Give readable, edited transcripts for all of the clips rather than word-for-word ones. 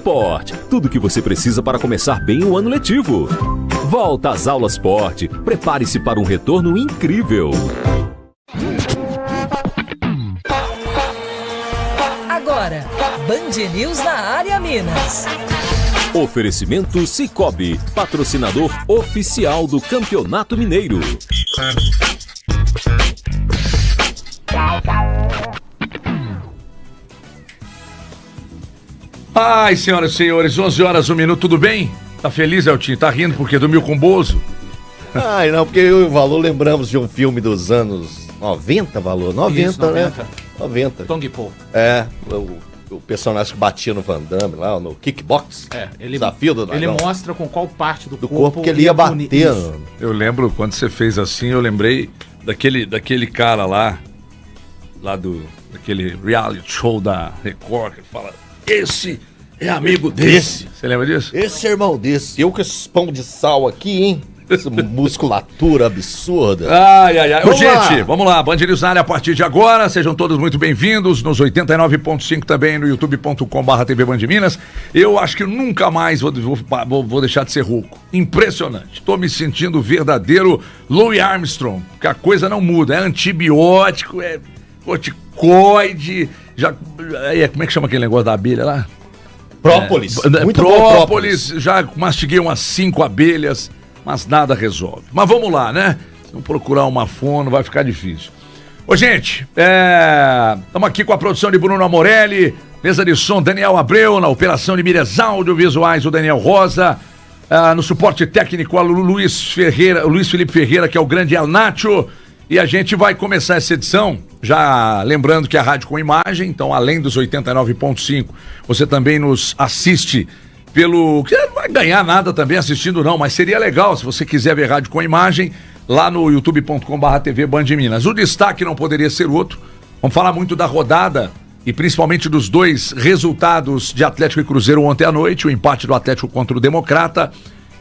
Port, tudo o que você precisa para começar bem o ano letivo. Volta às aulas Port. Prepare-se para um retorno incrível. Agora, Band News na área Minas. Oferecimento Cicobi, patrocinador oficial do Campeonato Mineiro. Ai, senhoras e senhores, 11 horas, 1 minuto, tudo bem? Tá feliz, Eltinho? Tá rindo porque dormiu com o Bozo? Ai, não, porque eu e o Valor lembramos de um filme dos anos 90, Valor? 90, isso, 90. Né? 90. Tong Po. É, o personagem que batia no Van Damme lá, no kickbox. Desafio do Dragão. Ele mostra com qual parte do corpo que ele ia bater. Eu lembro, quando você fez assim, eu lembrei daquele cara lá daquele reality show da Record, que fala, esse é amigo desse. Você lembra disso? Esse é irmão desse. Eu com esses pão de sal aqui, hein? Essa musculatura absurda. Ai. Gente, vamos lá. Band News na área a partir de agora. Sejam todos muito bem-vindos. Nos 89.5 também no youtube.com/TV Band Minas. Eu acho que nunca mais vou deixar de ser rouco. Impressionante. Tô me sentindo verdadeiro Louis Armstrong. Porque a coisa não muda. É antibiótico, é corticoide. Como é que chama aquele negócio da abelha lá? Própolis. Muito própolis. Já mastiguei umas 5 abelhas. Mas nada resolve. Mas vamos lá, né? Se não procurar uma fono, vai ficar difícil. Ô, gente, estamos aqui com a produção de Bruno Amorelli, mesa de som Daniel Abreu, na operação de mídias audiovisuais o Daniel Rosa, no suporte técnico o Luiz Felipe Ferreira, que é o grande El Nacho, e a gente vai começar essa edição, já lembrando que é a rádio com imagem, então além dos 89.5, você também nos assiste pelo... que não vai ganhar nada também assistindo não, mas seria legal se você quiser ver rádio com imagem lá no youtube.com/TV Band Minas. O destaque não poderia ser outro. Vamos falar muito da rodada e principalmente dos dois resultados de Atlético e Cruzeiro ontem à noite, o empate do Atlético contra o Democrata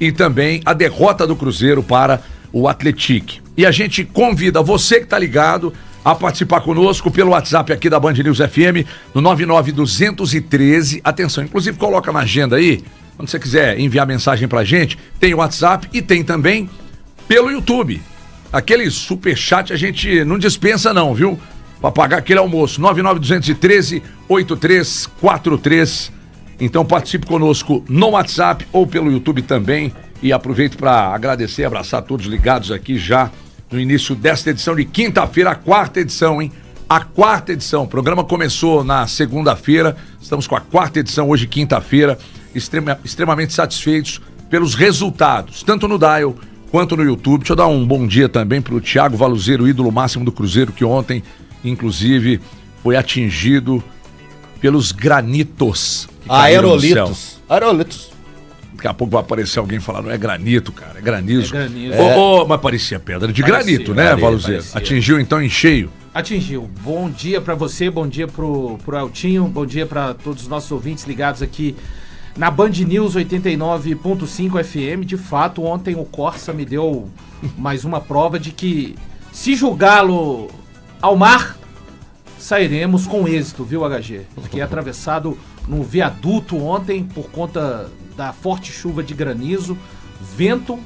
e também a derrota do Cruzeiro para o Atlético. E a gente convida você que tá ligado a participar conosco pelo WhatsApp aqui da Band News FM, no 99213, atenção, inclusive coloca na agenda aí, quando você quiser enviar mensagem pra gente, tem o WhatsApp e tem também pelo YouTube. Aquele superchat a gente não dispensa não, viu? Pra pagar aquele almoço, 99213-8343. Então participe conosco no WhatsApp ou pelo YouTube também e aproveito para agradecer e abraçar todos ligados aqui já no início desta edição de quinta-feira, a 4ª edição, hein? A 4ª edição. O programa começou na segunda-feira, estamos com a 4ª edição hoje, quinta-feira, extremamente satisfeitos pelos resultados, tanto no Dial quanto no YouTube. Deixa eu dar um bom dia também pro Thiago Valuzeiro, ídolo máximo do Cruzeiro, que ontem, inclusive, foi atingido pelos granitos. Aerolitos. Daqui a pouco vai aparecer alguém falando, não é granito, cara, é granizo. É granizo. Mas parecia pedra de granito, né, Valuzeiro? Atingiu então em cheio. Atingiu. Bom dia pra você, bom dia pro Eltinho, bom dia pra todos os nossos ouvintes ligados aqui na Band News 89.5 FM. De fato, ontem o Corsa me deu mais uma prova de que, se julgá-lo ao mar, sairemos com êxito, viu, HG? Fiquei atravessado no viaduto ontem por conta da forte chuva de granizo, vento,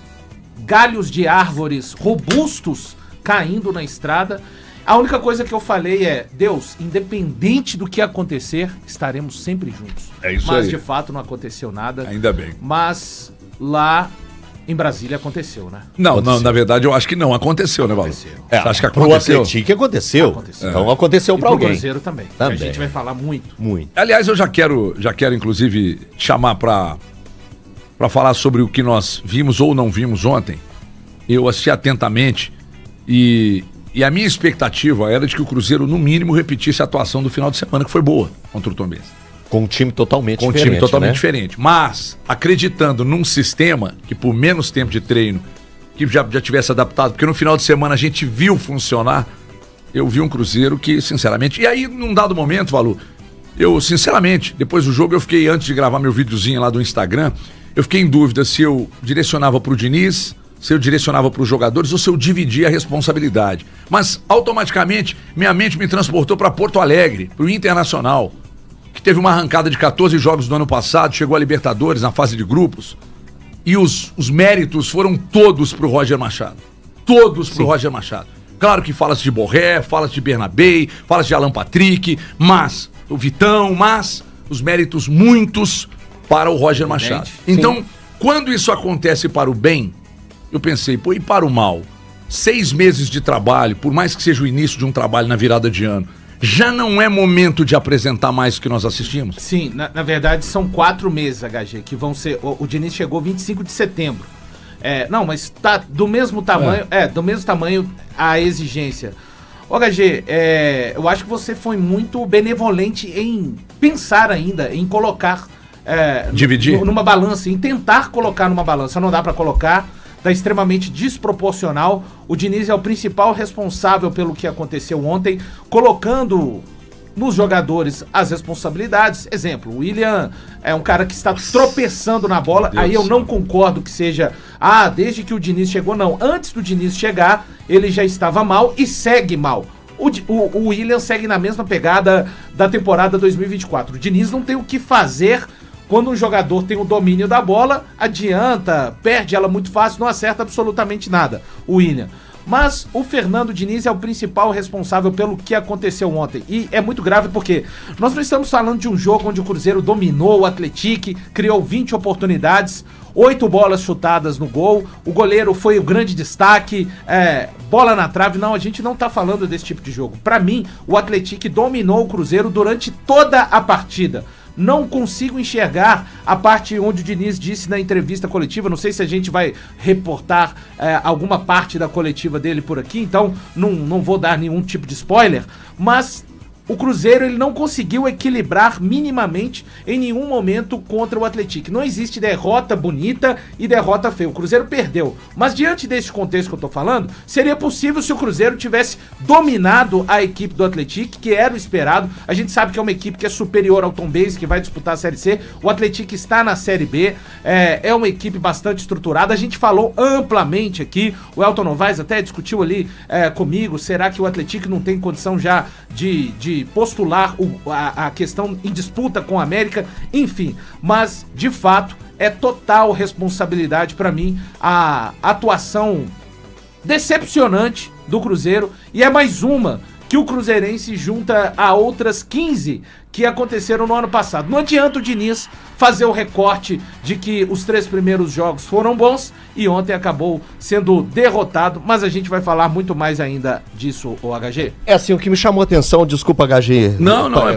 galhos de árvores robustos caindo na estrada. A única coisa que eu falei é, Deus, independente do que acontecer, estaremos sempre juntos. É isso Mas aí. De fato não aconteceu nada. Ainda bem. Mas lá em Brasília aconteceu, né? Não, na verdade eu acho que não aconteceu, né, Valor? Aconteceu. Acho que Pro aconteceu. Atlético aconteceu. Aconteceu. Então aconteceu E pra pro alguém. Cruzeiro também. Também. A gente vai falar muito. Muito. Aliás, eu já quero inclusive chamar pra falar sobre o que nós vimos ou não vimos ontem. Eu assisti atentamente e a minha expectativa era de que o Cruzeiro, no mínimo, repetisse a atuação do final de semana, que foi boa contra o Tombense. Com um time totalmente diferente. Com um time totalmente né? diferente. Mas, acreditando num sistema que, por menos tempo de treino, que já tivesse adaptado, porque no final de semana a gente viu funcionar, eu vi um Cruzeiro que, sinceramente... E aí, num dado momento, Valu, eu, sinceramente, depois do jogo, eu fiquei, antes de gravar meu videozinho lá do Instagram, eu fiquei em dúvida se eu direcionava pro Diniz, se eu direcionava para os jogadores ou se eu dividia a responsabilidade. Mas, automaticamente, minha mente me transportou para Porto Alegre, para o Internacional. que teve uma arrancada de 14 jogos no ano passado, chegou a Libertadores na fase de grupos, e os méritos foram todos pro Roger Machado. Todos pro Roger Machado. Claro que fala-se de Borré, fala-se de Bernabei, fala-se de Alan Patrick, mas o Vitão, mas os méritos muitos para o Roger Machado. Então, quando isso acontece para o bem, eu pensei, pô, e para o mal? 6 meses de trabalho, por mais que seja o início de um trabalho na virada de ano, já não é momento de apresentar mais o que nós assistimos? Sim, na verdade são 4 meses, HG, que vão ser... O Diniz chegou 25 de setembro. Não, mas tá do mesmo tamanho, do mesmo tamanho a exigência. Ô, HG, eu acho que você foi muito benevolente em pensar ainda, em colocar... dividir? Numa balança, em tentar colocar numa balança. Não dá pra colocar, tá extremamente desproporcional. O Diniz é o principal responsável pelo que aconteceu ontem, colocando nos jogadores as responsabilidades. Exemplo, o William é um cara que está tropeçando na bola. Aí eu não concordo que seja, desde que o Diniz chegou, não. Antes do Diniz chegar, ele já estava mal e segue mal. O William segue na mesma pegada da temporada 2024. O Diniz não tem o que fazer quando um jogador tem o domínio da bola, adianta, perde ela muito fácil, não acerta absolutamente nada, o William. Mas o Fernando Diniz é o principal responsável pelo que aconteceu ontem. E é muito grave porque nós não estamos falando de um jogo onde o Cruzeiro dominou o Atlético, criou 20 oportunidades, 8 bolas chutadas no gol, o goleiro foi o grande destaque, bola na trave. Não, a gente não tá falando desse tipo de jogo. Pra mim, o Atlético dominou o Cruzeiro durante toda a partida. Não consigo enxergar a parte onde o Diniz disse na entrevista coletiva, não sei se a gente vai reportar alguma parte da coletiva dele por aqui, então não vou dar nenhum tipo de spoiler, mas o Cruzeiro ele não conseguiu equilibrar minimamente em nenhum momento contra o Atlético. Não existe derrota bonita e derrota feia. O Cruzeiro perdeu. Mas diante desse contexto que eu tô falando, seria possível se o Cruzeiro tivesse dominado a equipe do Atlético, que era o esperado. A gente sabe que é uma equipe que é superior ao Tombense, que vai disputar a Série C. O Atlético está na Série B. É uma equipe bastante estruturada. A gente falou amplamente aqui. O Elton Novaes até discutiu ali comigo. Será que o Atlético não tem condição já de postular a questão em disputa com a América, enfim, mas de fato é total responsabilidade para mim a atuação decepcionante do Cruzeiro, e é mais uma que o cruzeirense junta a outras 15 que aconteceram no ano passado. Não adianta o Diniz fazer o recorte de que os 3 primeiros jogos foram bons e ontem acabou sendo derrotado, mas a gente vai falar muito mais ainda disso, o HG. É assim, o que me chamou a atenção, desculpa, HG,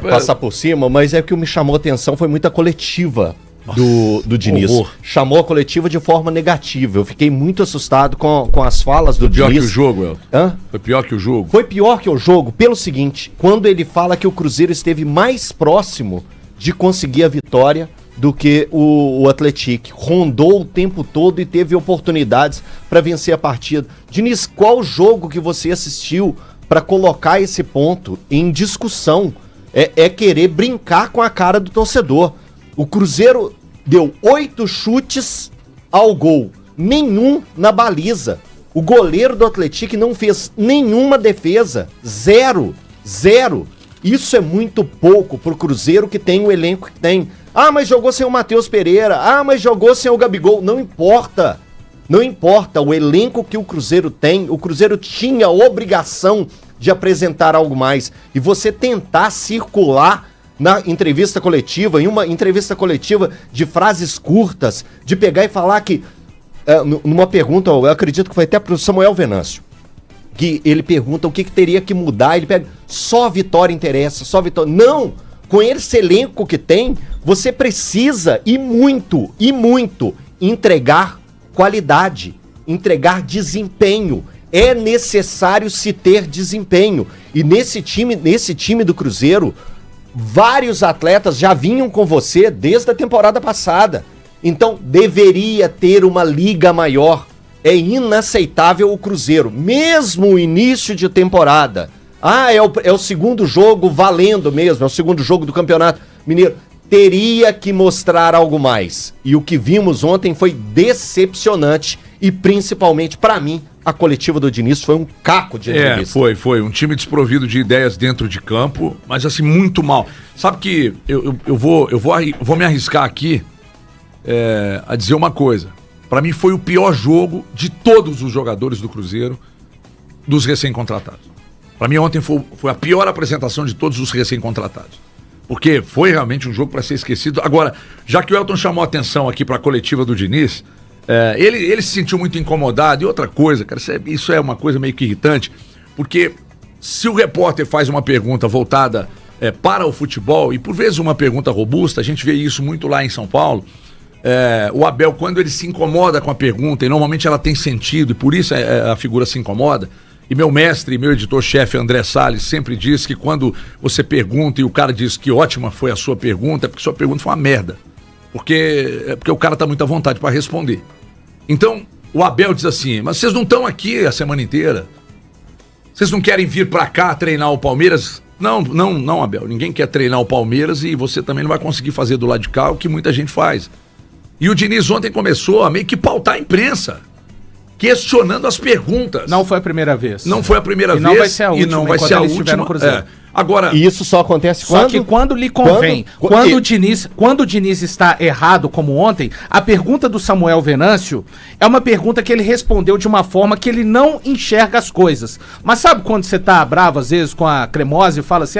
passar por cima, mas é que o que me chamou a atenção foi muita coletiva do Diniz. Horror. Chamou a coletiva de forma negativa. Eu fiquei muito assustado com as falas do Diniz. Foi pior que o jogo, El. Foi pior que o jogo? Foi pior que o jogo pelo seguinte, quando ele fala que o Cruzeiro esteve mais próximo de conseguir a vitória do que o Atlético. Rondou o tempo todo e teve oportunidades para vencer a partida. Diniz, qual jogo que você assistiu para colocar esse ponto em discussão? É querer brincar com a cara do torcedor. O Cruzeiro deu 8 chutes ao gol, nenhum na baliza. O goleiro do Atlético não fez nenhuma defesa, zero. Isso é muito pouco pro Cruzeiro, que tem o elenco que tem. Mas jogou sem o Matheus Pereira, mas jogou sem o Gabigol. Não importa, o elenco que o Cruzeiro tem, o Cruzeiro tinha a obrigação de apresentar algo mais. E você tentar circular na entrevista coletiva, em uma entrevista coletiva de frases curtas, de pegar e falar que, numa pergunta, eu acredito que foi até pro Samuel Venâncio, que ele pergunta o que teria que mudar, ele pega, só a vitória interessa, só a vitória. Não! Com esse elenco que tem, você precisa, e muito, entregar qualidade, entregar desempenho. É necessário se ter desempenho. E nesse time do Cruzeiro, vários atletas já vinham com você desde a temporada passada. Então, deveria ter uma liga maior. É inaceitável o Cruzeiro, mesmo o início de temporada. É o segundo jogo valendo mesmo, é o segundo jogo do Campeonato Mineiro. Teria que mostrar algo mais. E o que vimos ontem foi decepcionante e, principalmente, para mim, a coletiva do Diniz foi um caco de entrevista. Foi. Um time desprovido de ideias dentro de campo, mas assim, muito mal. Sabe que eu vou me arriscar aqui a dizer uma coisa. Pra mim foi o pior jogo de todos os jogadores do Cruzeiro, dos recém-contratados. Pra mim ontem foi a pior apresentação de todos os recém-contratados. Porque foi realmente um jogo pra ser esquecido. Agora, já que o Elton chamou a atenção aqui pra coletiva do Diniz, ele se sentiu muito incomodado. E outra coisa, cara, isso é uma coisa meio que irritante, porque se o repórter faz uma pergunta voltada para o futebol, e por vezes uma pergunta robusta, a gente vê isso muito lá em São Paulo, o Abel, quando ele se incomoda com a pergunta, e normalmente ela tem sentido, e por isso a figura se incomoda, e meu mestre, meu editor-chefe André Salles sempre diz que quando você pergunta e o cara diz que ótima foi a sua pergunta, é porque sua pergunta foi uma merda. Porque o cara tá muito à vontade para responder. Então, o Abel diz assim, mas vocês não estão aqui a semana inteira? Vocês não querem vir para cá treinar o Palmeiras? Não, Abel, ninguém quer treinar o Palmeiras e você também não vai conseguir fazer do lado de cá o que muita gente faz. E o Diniz ontem começou a meio que pautar a imprensa, questionando as perguntas. Não foi a primeira vez. Não foi a primeira vez. Não vai ser a última. E não vai ser a última. Agora, e isso só acontece Só que quando lhe convém, quando o Diniz está errado, como ontem, a pergunta do Samuel Venâncio é uma pergunta que ele respondeu de uma forma que ele não enxerga as coisas. Mas sabe quando você tá bravo, às vezes, com a Cremose e fala assim,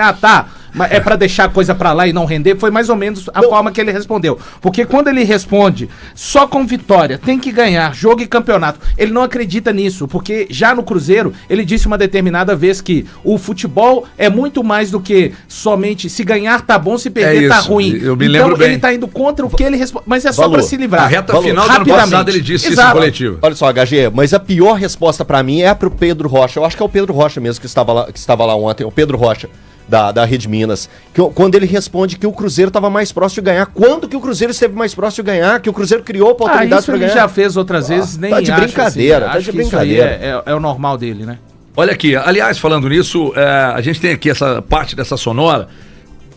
mas é pra deixar a coisa pra lá e não render? Foi mais ou menos a forma que ele respondeu. Porque quando ele responde só com vitória, tem que ganhar, jogo e campeonato, ele não acredita nisso, porque já no Cruzeiro, ele disse uma determinada vez que o futebol é muito mais do que somente se ganhar tá bom, se perder tá ruim. Eu me lembro bem. Ele tá indo contra o que ele responde, mas é só pra se livrar. A reta final do ano passado ele disse isso no coletivo. Olha só, HG, mas a pior resposta pra mim é pro Pedro Rocha. Eu acho que é o Pedro Rocha mesmo que estava lá ontem, o Pedro Rocha. Da Rede Minas, quando ele responde que o Cruzeiro estava mais próximo de ganhar. Quando que o Cruzeiro esteve mais próximo de ganhar? Que o Cruzeiro criou oportunidades para ganhar? Ele já fez outras vezes, nem tá de brincadeira, assim, tá de brincadeira. É o normal dele, né? Olha aqui, aliás, falando nisso, a gente tem aqui essa parte dessa sonora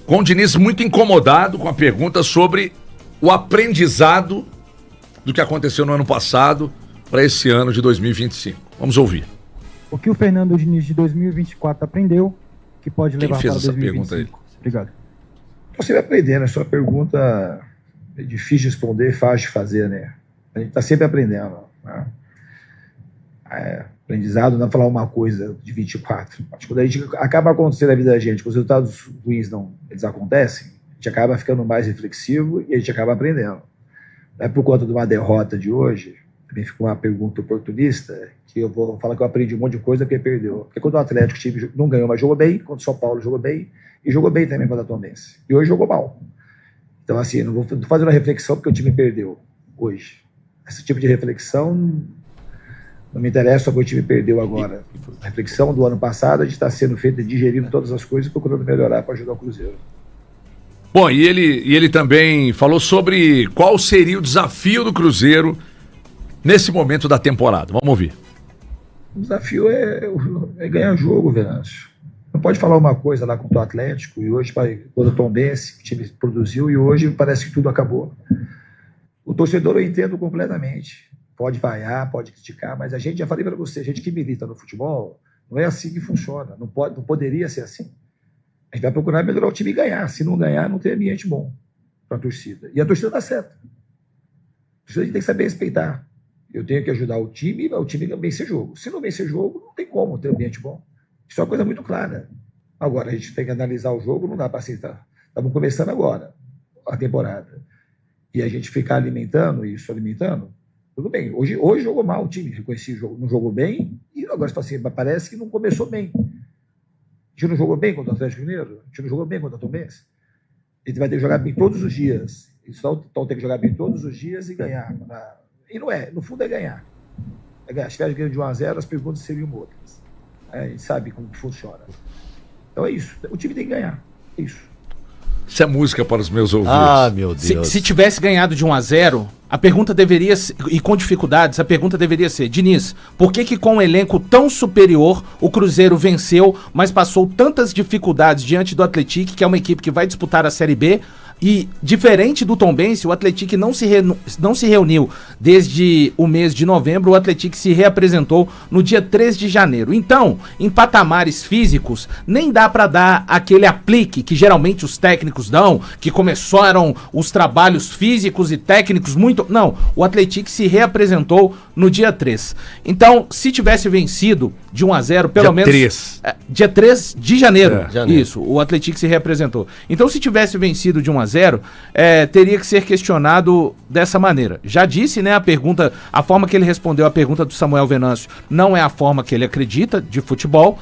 com o Diniz muito incomodado com a pergunta sobre o aprendizado do que aconteceu no ano passado para esse ano de 2025. Vamos ouvir. O que o Fernando Diniz de 2024 aprendeu que pode levar para 2025? Pergunta aí? Obrigado. Você vai aprendendo, a sua pergunta é difícil de responder, fácil de fazer, né? A gente está sempre aprendendo. Né? Aprendizado não é falar uma coisa de 24. Mas quando a gente acaba acontecendo na vida da gente, quando os resultados ruins eles acontecem, a gente acaba ficando mais reflexivo e a gente acaba aprendendo. Não é por conta de uma derrota de hoje, também ficou uma pergunta oportunista, que eu vou falar que eu aprendi um monte de coisa porque perdeu. Porque quando o Atlético time não ganhou, mas jogou bem, quando o São Paulo jogou bem, e jogou bem também contra a Tombense. E hoje jogou mal. Então, assim, não vou fazer uma reflexão porque o time perdeu hoje. Esse tipo de reflexão não me interessa porque o time perdeu agora. A reflexão do ano passado, a gente está sendo feita, digerindo todas as coisas e procurando melhorar para ajudar o Cruzeiro. Bom, e ele também falou sobre qual seria o desafio do Cruzeiro nesse momento da temporada. Vamos ouvir. O desafio é ganhar jogo, Venâncio. Não pode falar uma coisa lá contra o Atlético e hoje, quando o Tombense, o time produziu e hoje parece que tudo acabou. O torcedor eu entendo completamente. Pode vaiar, pode criticar, mas a gente, já falei para você, a gente que milita no futebol, não é assim que funciona. Não poderia ser assim. A gente vai procurar melhorar o time e ganhar. Se não ganhar, não tem ambiente bom para a torcida. E a torcida está certa. A torcida a gente tem que saber respeitar. Eu tenho que ajudar o time vencer jogo. Se não vencer jogo, não tem como ter ambiente bom. Isso é uma coisa muito clara. Agora, a gente tem que analisar o jogo, não dá para aceitar. Estamos começando agora a temporada. E a gente ficar alimentando, tudo bem. Hoje jogou mal o time, reconheci o jogo, não jogou bem, e agora assim, parece que não começou bem. A gente não jogou bem contra o Atlético Mineiro, a gente não jogou bem contra a Tombense. A gente vai ter que jogar bem todos os dias. Então tem que jogar bem todos os dias e ganhar. E não é, no fundo é ganhar. Se tivesse ganho de 1-0, as perguntas seriam outras. A gente sabe como funciona. Então é isso, o time tem que ganhar, é isso. Isso é música para os meus ouvidos. Ah, meu Deus. Se tivesse ganhado de 1-0, a pergunta deveria ser, e com dificuldades, a pergunta deveria ser: Diniz, por que com um elenco tão superior o Cruzeiro venceu, mas passou tantas dificuldades diante do Atlético, que é uma equipe que vai disputar a Série B, E, diferente do Tombense, o Atlético não se reuniu desde o mês de novembro, o Atlético se reapresentou no dia 3 de janeiro. Então, em patamares físicos, nem dá para dar aquele aplique que geralmente os técnicos dão, que começaram os trabalhos físicos e técnicos muito... Não, o Atlético se reapresentou no dia 3. Então, se tivesse vencido de 1-0, pelo menos... 3. Dia 3 de janeiro. Janeiro. Isso, o Atlético se reapresentou. Então, se tivesse vencido de 1-0, teria que ser questionado dessa maneira. Já disse, né, a forma que ele respondeu a pergunta do Samuel Venâncio não é a forma que ele acredita de futebol,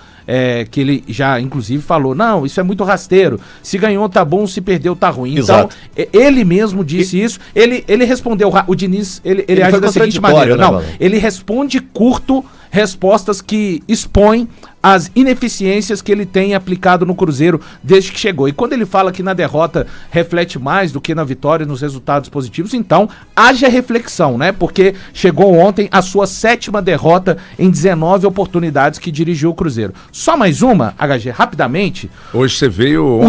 que ele já, inclusive, falou, não, isso é muito rasteiro, se ganhou tá bom, se perdeu tá ruim. Exato. Então, ele mesmo disse isso, ele respondeu, o Diniz, ele age da seguinte maneira, né, não, Valão? ele responde curto, respostas que expõem as ineficiências que ele tem aplicado no Cruzeiro desde que chegou. E quando ele fala que na derrota reflete mais do que na vitória, nos resultados positivos, então haja reflexão, né? Porque chegou ontem a sua 7ª derrota em 19 oportunidades que dirigiu o Cruzeiro. Só mais uma, HG, rapidamente. Hoje você veio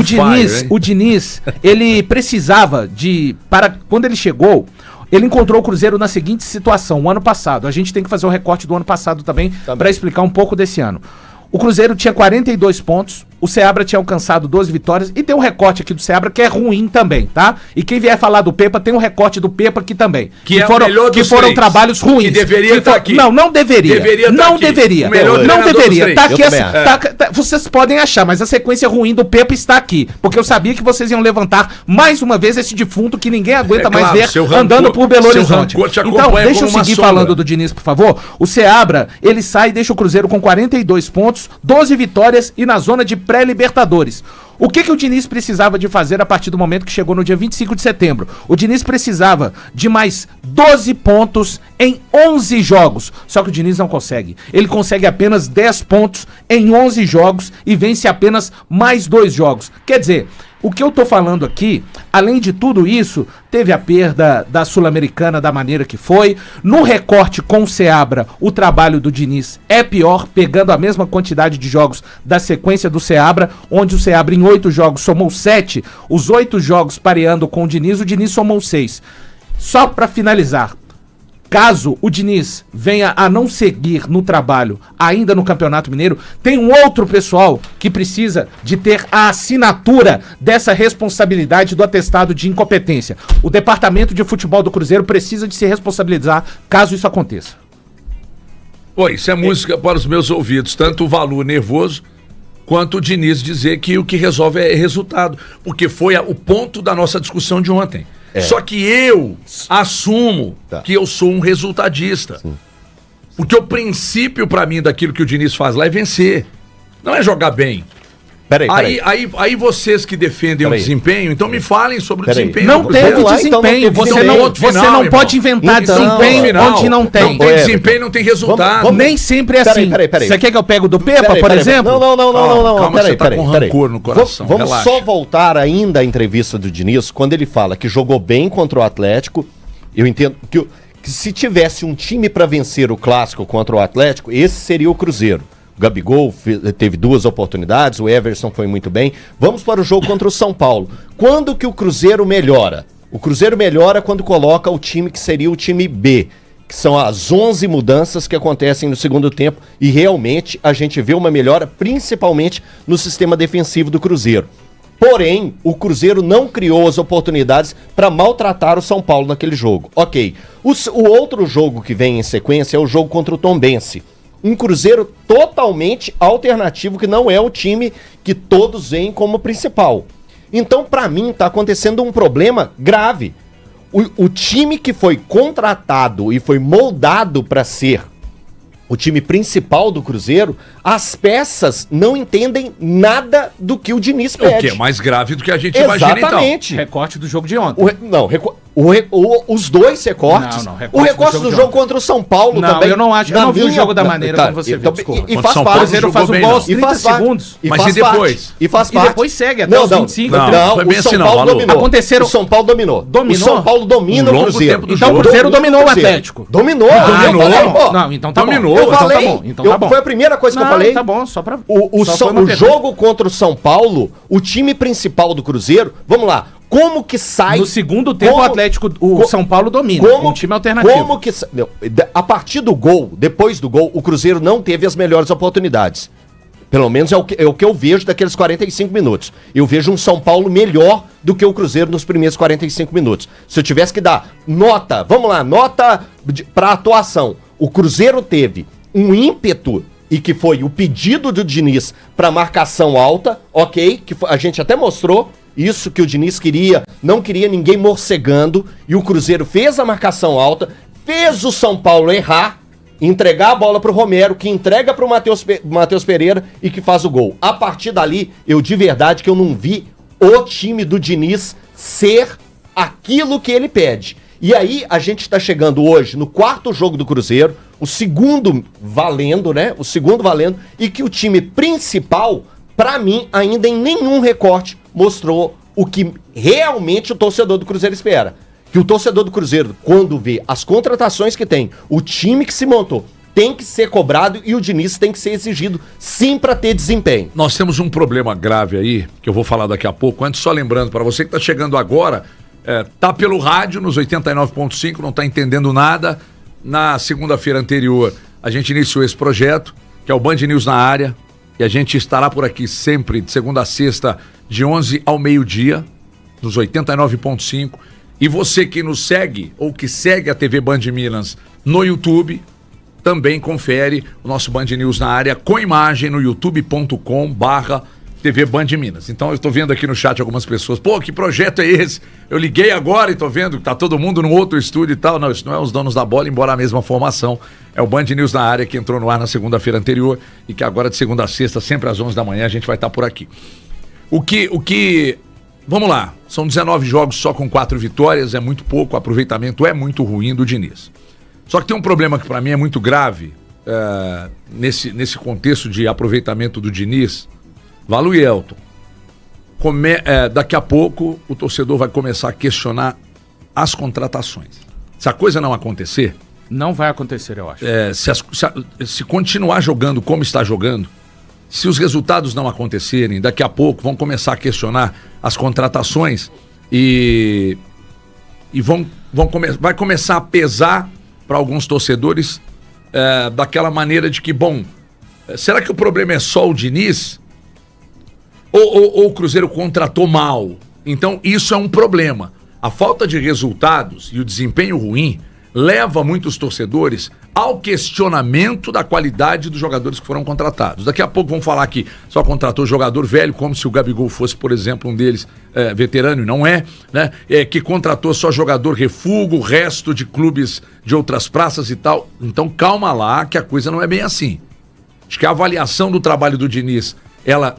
O Diniz, ele precisava quando ele chegou, ele encontrou o Cruzeiro na seguinte situação, o ano passado. A gente tem que fazer um recorte do ano passado também, para explicar um pouco desse ano. O Cruzeiro tinha 42 pontos, o Seabra tinha alcançado 12 vitórias e tem um recorte aqui do Seabra que é ruim também, tá? E quem vier falar do Pepa, tem um recorte do Pepa aqui também. Que é o melhor dos foram três. trabalhos ruins. Que deveria estar aqui. Não deveria. Não deveria. O melhor Não treinador deveria. dos Tá três. aqui, vocês podem achar, mas a sequência ruim do Pepa está aqui. Porque eu sabia que vocês iam levantar mais uma vez esse defunto que ninguém aguenta mais ver andando por Belo Horizonte. Então, deixa eu seguir falando do Diniz, por favor. O Seabra, ele sai e deixa o Cruzeiro com 42 pontos, 12 vitórias e na zona de pré-Libertadores. O que o Diniz precisava de fazer a partir do momento que chegou no dia 25 de setembro? O Diniz precisava de mais 12 pontos em 11 jogos. Só que o Diniz não consegue. Ele consegue apenas 10 pontos em 11 jogos e vence apenas mais 2 jogos. Quer dizer, o que eu tô falando aqui, além de tudo isso, teve a perda da Sul-Americana da maneira que foi. No recorte com o Seabra, o trabalho do Diniz é pior, pegando a mesma quantidade de jogos da sequência do Seabra, onde o Seabra em 8 jogos somou 7, os 8 jogos pareando com o Diniz somou 6. Só para finalizar, caso o Diniz venha a não seguir no trabalho ainda no Campeonato Mineiro, tem um outro pessoal que precisa de ter a assinatura dessa responsabilidade do atestado de incompetência. O Departamento de Futebol do Cruzeiro precisa de se responsabilizar caso isso aconteça. Oi, isso é música para os meus ouvidos, tanto o Valu nervoso quanto o Diniz dizer que o que resolve é resultado, porque foi o ponto da nossa discussão de ontem. Só que eu assumo que eu sou um resultadista. Sim. Porque o princípio pra mim daquilo que o Diniz faz lá é vencer. Não é jogar bem. Peraí. Aí vocês que defendem o desempenho, então me falem sobre o desempenho. Não teve desempenho. Você não pode inventar desempenho onde não tem. Não tem desempenho, não tem resultado. Nem sempre é assim. Peraí. Você quer que eu pegue do Pepa, por exemplo? Não. Calma, você tá com rancor no coração. Vamos só voltar ainda à entrevista do Diniz, quando ele fala que jogou bem contra o Atlético. Eu entendo que se tivesse um time para vencer o Clássico contra o Atlético, esse seria o Cruzeiro. O Gabigol teve 2 oportunidades, o Everson foi muito bem. Vamos para o jogo contra o São Paulo. Quando que o Cruzeiro melhora? O Cruzeiro melhora quando coloca o time que seria o time B, que são as 11 mudanças que acontecem no segundo tempo, e realmente a gente vê uma melhora, principalmente no sistema defensivo do Cruzeiro. Porém, o Cruzeiro não criou as oportunidades para maltratar o São Paulo naquele jogo. Ok. O outro jogo que vem em sequência é o jogo contra o Tombense. Um Cruzeiro totalmente alternativo, que não é o time que todos veem como principal. Então, para mim, tá acontecendo um problema grave. O time que foi contratado e foi moldado para ser o time principal do Cruzeiro, as peças não entendem nada do que o Diniz pede. O que é mais grave do que a gente imagina, então. Exatamente. Recorte do jogo de ontem. Os dois recortes. O recorte do jogo contra o São Paulo também. Eu não acho. Eu não vi o jogo da maneira como você viu. E faz parte. O Cruzeiro faz um gol aos 30 segundos. Mas e depois? E faz parte. E depois segue até os 25. Não, foi bem assim, não. O São Paulo dominou. O São Paulo domina o Cruzeiro. Então o Cruzeiro dominou o Atlético. Dominou. Não, então tá bom. Eu falei. Foi a primeira coisa que eu falei. Tá bom, só pra... O jogo contra o São Paulo, o time principal do Cruzeiro, vamos lá, Como que sai... No segundo tempo, como, o Atlético, São Paulo domina, com um time alternativo. Como que... Não, a partir do gol, depois do gol, o Cruzeiro não teve as melhores oportunidades. Pelo menos é o que eu vejo daqueles 45 minutos. Eu vejo um São Paulo melhor do que o Cruzeiro nos primeiros 45 minutos. Se eu tivesse que dar nota, vamos lá, nota para atuação. O Cruzeiro teve um ímpeto, e que foi o pedido do Diniz para marcação alta, ok, que a gente até mostrou isso que o Diniz queria, não queria ninguém morcegando, e o Cruzeiro fez a marcação alta, fez o São Paulo errar, entregar a bola pro Romero, que entrega pro Matheus Pereira e que faz o gol. A partir dali, eu de verdade que eu não vi o time do Diniz ser aquilo que ele pede. E aí, a gente tá chegando hoje no quarto jogo do Cruzeiro, o segundo valendo, né? O segundo valendo, e que o time principal, pra mim, ainda em nenhum recorte, mostrou o que realmente o torcedor do Cruzeiro espera. Que o torcedor do Cruzeiro, quando vê as contratações que tem, o time que se montou, tem que ser cobrado e o Diniz tem que ser exigido sim para ter desempenho. Nós temos um problema grave aí, que eu vou falar daqui a pouco. Antes, só lembrando, para você que tá chegando agora, tá pelo rádio nos 89.5, não tá entendendo nada. Na segunda-feira anterior, a gente iniciou esse projeto, que é o Band News na área, e a gente estará por aqui sempre, de segunda a sexta, de 11 ao meio-dia, nos 89.5. E você que nos segue, ou que segue a TV Band Minas no YouTube, também confere o nosso Band News na área com imagem no youtube.com/TV Band Minas. Então eu estou vendo aqui no chat algumas pessoas, pô, que projeto é esse? Eu liguei agora e estou vendo que tá todo mundo no outro estúdio e tal. Não, isso não é os donos da bola, embora a mesma formação. É o Band News na área que entrou no ar na segunda-feira anterior e que agora de segunda a sexta, sempre às 11 da manhã, a gente vai estar por aqui. Vamos lá, são 19 jogos só com 4 vitórias, é muito pouco, o aproveitamento é muito ruim do Diniz. Só que tem um problema que para mim é muito grave nesse contexto de aproveitamento do Diniz. Valo e Elton, daqui a pouco o torcedor vai começar a questionar as contratações. Se a coisa não acontecer... Não vai acontecer, eu acho. Se continuar jogando como está jogando, se os resultados não acontecerem, daqui a pouco vão começar a questionar as contratações e vai começar a pesar para alguns torcedores daquela maneira de que, bom, será que o problema é só o Diniz? Ou o Cruzeiro contratou mal? Então isso é um problema. A falta de resultados e o desempenho ruim leva muitos torcedores ao questionamento da qualidade dos jogadores que foram contratados. Daqui a pouco vão falar que só contratou jogador velho, como se o Gabigol fosse, por exemplo, um deles veterano, e não é, né? Que contratou só jogador refúgio, o resto de clubes de outras praças e tal. Então calma lá, que a coisa não é bem assim. Acho que a avaliação do trabalho do Diniz, ela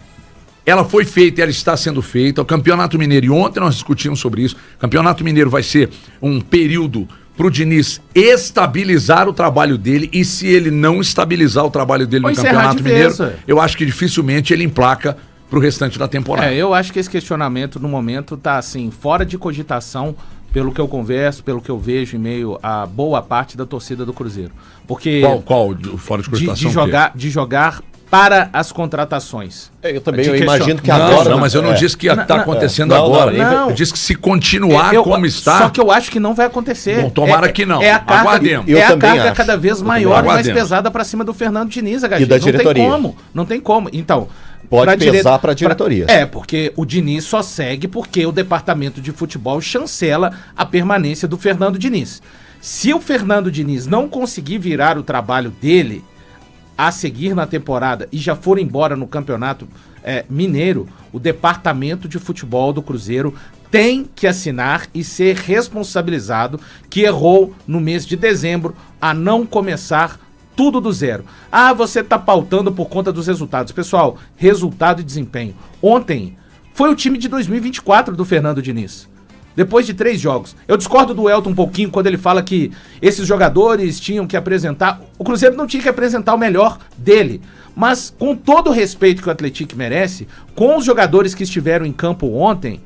foi feita e ela está sendo feita. O Campeonato Mineiro, e ontem nós discutimos sobre isso, o Campeonato Mineiro vai ser um período pro Diniz estabilizar o trabalho dele, e se ele não estabilizar o trabalho dele no Campeonato Mineiro, eu acho que dificilmente ele emplaca pro restante da temporada. Eu acho que esse questionamento no momento tá assim, fora de cogitação, pelo que eu converso, pelo que eu vejo em meio a boa parte da torcida do Cruzeiro. Porque Qual fora de cogitação? De jogar para as contratações. Eu também imagino que agora... Não, mas eu não disse que está acontecendo agora. Eu disse que se continuar como está... Só que eu acho que não vai acontecer. Bom, tomara que não. Aguardemos. A carga cada vez maior e mais pesada para cima do Fernando Diniz, e da diretoria. Não tem como. Então... Pode pesar para a diretoria. Porque o Diniz só segue porque o departamento de futebol chancela a permanência do Fernando Diniz. Se o Fernando Diniz não conseguir virar o trabalho dele a seguir na temporada e já for embora no Campeonato Mineiro, o departamento de futebol do Cruzeiro tem que assinar e ser responsabilizado que errou no mês de dezembro a não começar tudo do zero. Você tá pautando por conta dos resultados. Pessoal, resultado e desempenho. Ontem foi o time de 2024 do Fernando Diniz. Depois de 3 jogos. Eu discordo do Elton um pouquinho quando ele fala que esses jogadores tinham que apresentar... O Cruzeiro não tinha que apresentar o melhor dele. Mas com todo o respeito que o Atlético merece, com os jogadores que estiveram em campo ontem,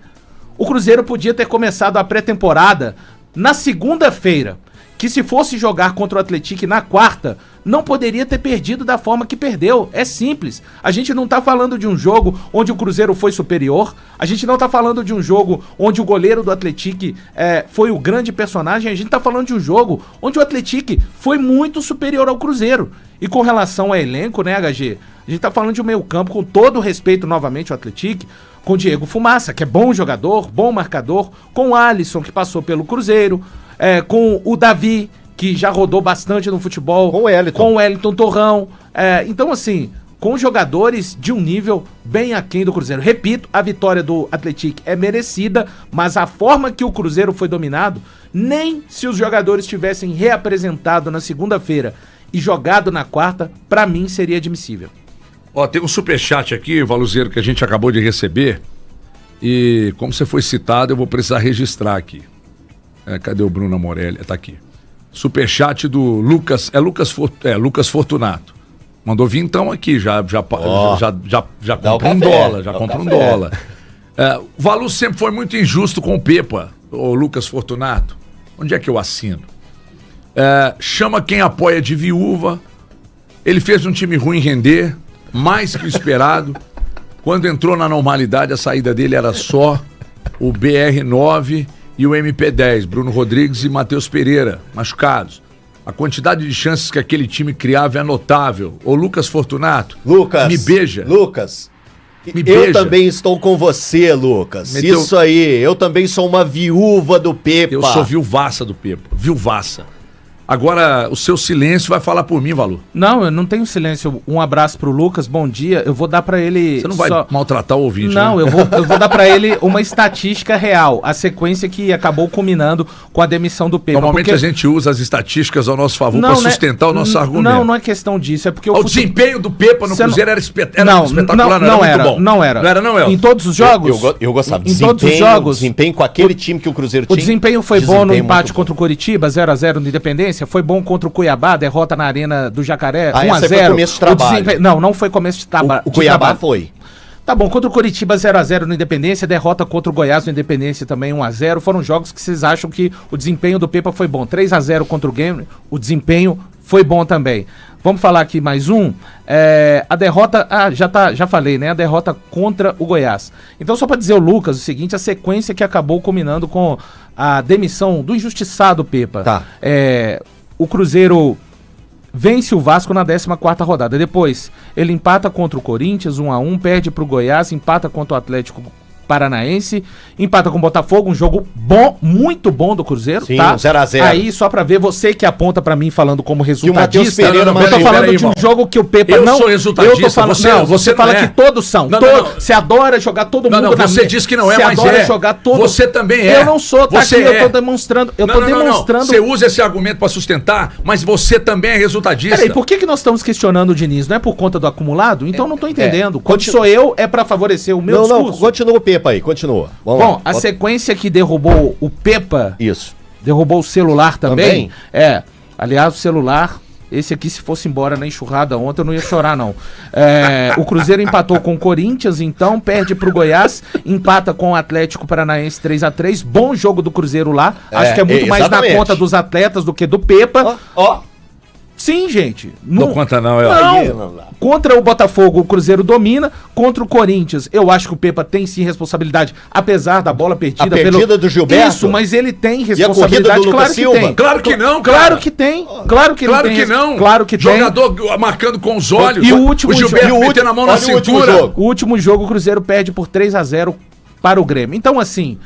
o Cruzeiro podia ter começado a pré-temporada na segunda-feira, que se fosse jogar contra o Atlético na quarta, não poderia ter perdido da forma que perdeu. É simples. A gente não tá falando de um jogo onde o Cruzeiro foi superior, a gente não tá falando de um jogo onde o goleiro do Atlético foi o grande personagem, a gente tá falando de um jogo onde o Atlético foi muito superior ao Cruzeiro. E com relação ao elenco, né, HG? A gente tá falando de um meio campo, com todo o respeito novamente ao Atlético, com o Diego Fumaça, que é bom jogador, bom marcador, com o Alisson, que passou pelo Cruzeiro, com o Davi, que já rodou bastante no futebol, com o Wellington Torrão. Então, assim, com jogadores de um nível bem aquém do Cruzeiro. Repito, a vitória do Atlético é merecida, mas a forma que o Cruzeiro foi dominado, nem se os jogadores tivessem reapresentado na segunda-feira e jogado na quarta, pra mim seria admissível. Ó, tem um superchat aqui, Valuzeiro, que a gente acabou de receber. E como você foi citado, eu vou precisar registrar aqui. Cadê o Bruno Morelli? Tá aqui. Superchat do Lucas. Lucas Fortunato. Mandou vir então aqui, já compra um dólar. Já compra um dólar. O Valu sempre foi muito injusto com o Pepa, o Lucas Fortunato. Onde é que eu assino? Chama quem apoia de viúva. Ele fez um time ruim render, mais que o esperado. Quando entrou na normalidade, a saída dele era só o BR9 e o MP10, Bruno Rodrigues e Matheus Pereira, machucados. A quantidade de chances que aquele time criava é notável. Ô Lucas Fortunato, me beija. Lucas, me eu beija. também estou com você, Lucas. Isso aí, eu também sou uma viúva do Pepa. Eu sou viuvaça do Pepa, viuvaça. Agora, o seu silêncio vai falar por mim, Valu. Não, eu não tenho silêncio. Um abraço pro Lucas, bom dia. Eu vou dar pra ele... Você não vai maltratar o ouvinte, não, né? eu vou dar pra ele uma estatística real. A sequência que acabou culminando com a demissão do Pepa. Normalmente a gente usa as estatísticas ao nosso favor pra sustentar o nosso argumento. Não é questão disso. É porque o desempenho do Pepa no Cruzeiro era espetacular, não era muito bom. Não era. Em todos os jogos? Eu gostava. Em todos os jogos? Desempenho com aquele time que o Cruzeiro tinha. O desempenho foi bom no empate contra o Coritiba, 0x0 no Independência. Foi bom contra o Cuiabá, derrota na Arena do Jacaré, 1x0. Foi começo de trabalho. Não foi começo de trabalho. O Cuiabá foi. Tá bom, contra o Coritiba 0x0 no Independência, derrota contra o Goiás no Independência também 1x0. Foram jogos que vocês acham que o desempenho do Pepa foi bom. 3x0 contra o Grêmio, o desempenho foi bom também. Vamos falar aqui mais um. A derrota, já falei, né? A derrota contra o Goiás. Então, só para dizer ao Lucas o seguinte, a sequência que acabou culminando com a demissão do injustiçado Pepa. Tá. O Cruzeiro vence o Vasco na 14ª rodada. Depois, ele empata contra o Corinthians, 1x1, perde pro Goiás, empata contra o Atlético Paranaense, empata com o Botafogo, um jogo bom, muito bom do Cruzeiro, sim, tá? 0x0. Aí, só pra ver, você que aponta pra mim falando como resultadista, Pereira, eu tô falando de um jogo que o Pepa eu não... sou resultadista, eu tô falando, você fala que todos são. Você adora jogar todo mundo na você diz que não é, mas adora jogar todo... Você também é. Eu não sou, tá você aqui, é. eu tô demonstrando... Você usa esse argumento pra sustentar, mas você também é resultadista. Peraí, por que nós estamos questionando o Diniz? Não é por conta do acumulado? Então não tô entendendo. Quando sou eu, é pra favorecer o meu discurso. Não, continua o Pepa aí, continua. Bom, a sequência que derrubou o Pepa... Isso. Derrubou o celular também? Aliás, o celular... Esse aqui, se fosse embora na enxurrada ontem, eu não ia chorar, não. O Cruzeiro empatou com o Corinthians, então, perde pro Goiás, empata com o Atlético Paranaense 3x3. Bom jogo do Cruzeiro lá. Acho que é muito mais na conta dos atletas do que do Pepa. Sim, gente. Não conta não, Contra o Botafogo, o Cruzeiro domina. Contra o Corinthians, eu acho que o Pepa tem sim responsabilidade, apesar da bola perdida. A perdida do Gilberto? Isso, mas ele tem responsabilidade. E a corrida do Lucas Silva? Tem. Claro que não, cara. Claro que tem. Claro que não. Claro que tem. Jogador marcando com os olhos. E o último Gilberto metendo a mão na cintura. O último jogo, o Cruzeiro perde por 3x0 para o Grêmio. Então, assim...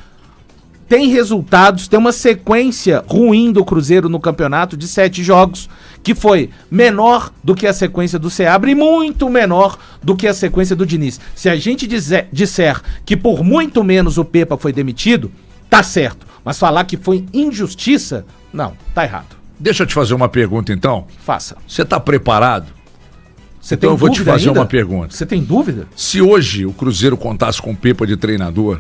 Tem resultados, tem uma sequência ruim do Cruzeiro no campeonato de 7 jogos, que foi menor do que a sequência do Seabra e muito menor do que a sequência do Diniz. Se a gente disser que por muito menos o Pepa foi demitido, tá certo. Mas falar que foi injustiça, não, tá errado. Deixa eu te fazer uma pergunta então. Faça. Você tá preparado? Então eu vou te fazer uma pergunta. Você tem dúvida? Se hoje o Cruzeiro contasse com o Pepa de treinador,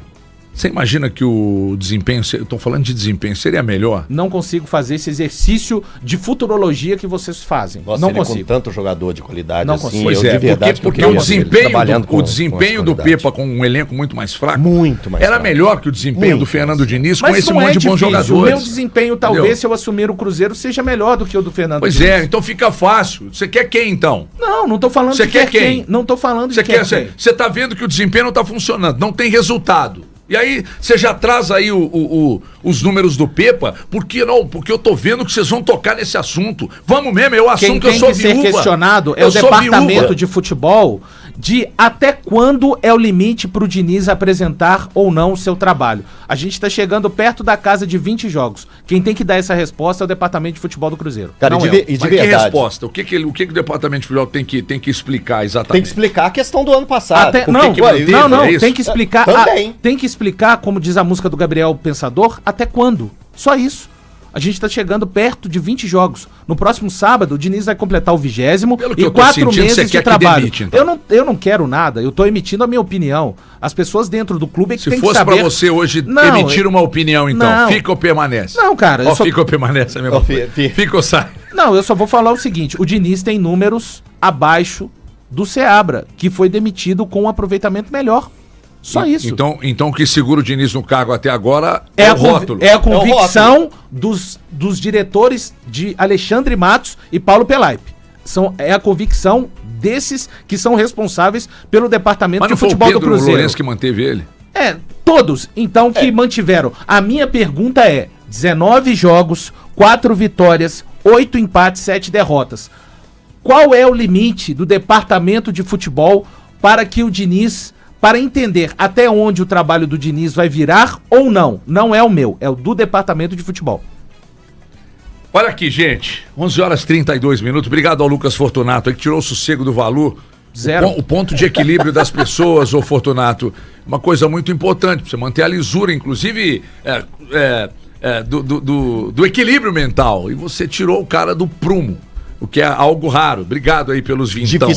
Você imagina que o desempenho, eu estou falando de desempenho, seria melhor? Não consigo fazer esse exercício de futurologia que vocês fazem. Nossa, não ele consigo. com tanto jogador de qualidade não assim, consigo. Pois eu de verdade porque eu o queria ver ele desempenho, trabalhando o desempenho do qualidade. Pepa com um elenco muito mais fraco Muito mais era fraco. melhor que o desempenho Muito do Fernando mais Diniz com Mas esse não monte é de bons difícil. jogadores. O meu desempenho, talvez, Entendeu? se eu assumir o Cruzeiro, seja melhor do que o do Fernando Pois Diniz. é, então fica fácil. Você quer quem então? Não tô falando Você de quer quem? Não tô falando Você de quem. você tá vendo que o desempenho não tá funcionando, não tem resultado. E aí, você já traz aí os números do Pepa, por que não? Porque eu tô vendo que vocês vão tocar nesse assunto. Vamos mesmo, eu assumo Quem que eu tem sou que ser viúva. questionado é Eu o sou departamento viúva. de futebol de até quando é o limite pro Diniz apresentar ou não o seu trabalho. A gente tá chegando perto da casa de 20 jogos. Quem tem que dar essa resposta é o departamento de futebol do Cruzeiro. Cara, não e eu. de Mas que verdade. resposta? O que o departamento de futebol tem que explicar exatamente? Tem que explicar a questão do ano passado. Até, por não, que manteve, não, é isso? tem que explicar. Também. Tem que explicar, como diz a música do Gabriel Pensador, até quando. Só isso. A gente tá chegando perto de 20 jogos. No próximo sábado, o Diniz vai completar o 20º Pelo que e eu tô 4 sentindo, meses você de quer que trabalho. demite, então. Eu não quero nada, eu tô emitindo a minha opinião. As pessoas dentro do clube é que Se tem que fosse saber... pra você hoje Não, emitir uma opinião, então, não. fica ou permanece? Não, cara, eu Ó, só- fica ou permanece, é a mesma Ó, coisa. Fica ou sai? Não, eu só vou falar o seguinte: o Diniz tem números abaixo do Seabra, que foi demitido com um aproveitamento melhor. Só isso. Então o que segura o Diniz no cargo até agora É é a, o rótulo. é a convicção dos diretores de Alexandre Matos e Paulo Pelaipe. É a convicção desses que são responsáveis pelo departamento Mas de não foi o futebol do Pedro Cruzeiro. Lourenço que manteve ele? É, todos, então, que mantiveram. A minha pergunta é: 19 jogos, 4 vitórias, 8 empates, 7 derrotas. Qual é o limite do departamento de futebol para que o Diniz, para entender até onde o trabalho do Diniz vai virar ou não? Não é o meu, é o do departamento de futebol. Olha aqui, gente. 11 horas e 32 minutos. Obrigado ao Lucas Fortunato, aí que tirou o sossego do Valu. Zero. O ponto de equilíbrio das pessoas, ô Fortunato, uma coisa muito importante, pra você manter a lisura, inclusive do equilíbrio mental. E você tirou o cara do prumo, o que é algo raro. Obrigado aí pelos vintão. Dificílimo.